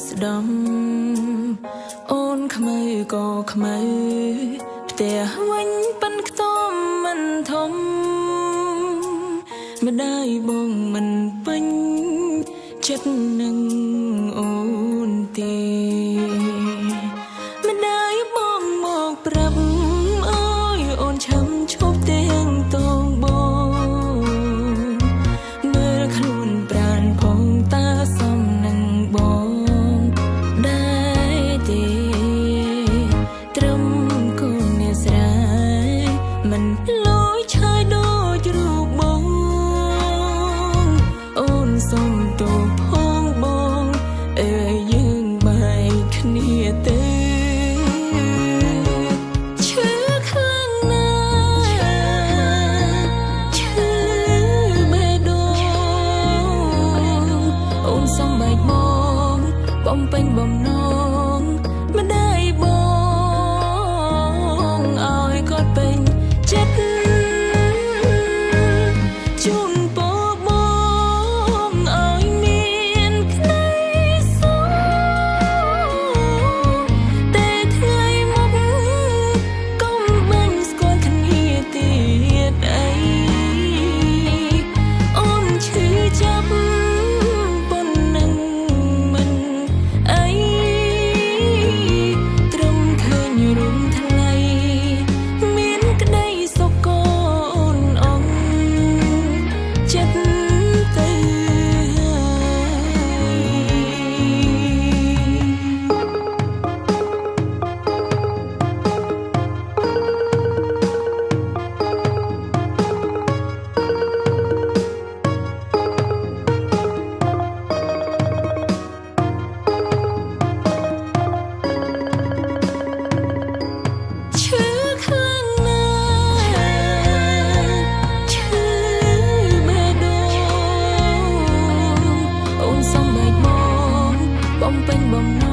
ស្ដំអូនខ្មៅក៏ខ្មៅផ្ទះវិញប៉ិនខ្ទមមិនធំម្ដាយបងមិនពេញចិត្តនឹងអូនទេម្ដាយបងមកប្រាប់អើយអូនឆឹមឈប់ទាំងតងបងមើលខ្លួនប្រានផងតើសមនឹងបងដែរទេត្រឹមកូនអ្នកស្រីមិនលយឆាយដូចរូបបងអូនសុំទោសផងបងអើយយើងបែកគ្នាទេឈឺខ្លាំងណាស់ឈឺបេះដូងអូនសុំបែកបងបំពេញបំណងម្ដាយបងឲ្យគាត់ពេញចិត្តជូនពរបងឲ្យមានក្តីសុខតែថ្ងៃមុខកុំបាញ់ស្គាល់គ្នាទៀតអីអូនឈឺចាប់ប៉ុណ្ណឹងមិនអីត្រឹមឃើញរុំថ្លៃមានក្តីសុខកូនអង្គចិត្តទៅឈឺខ្លាំងណាស់ឈឺបេះដូងអូនសុំបែកបងបំពេញបំណ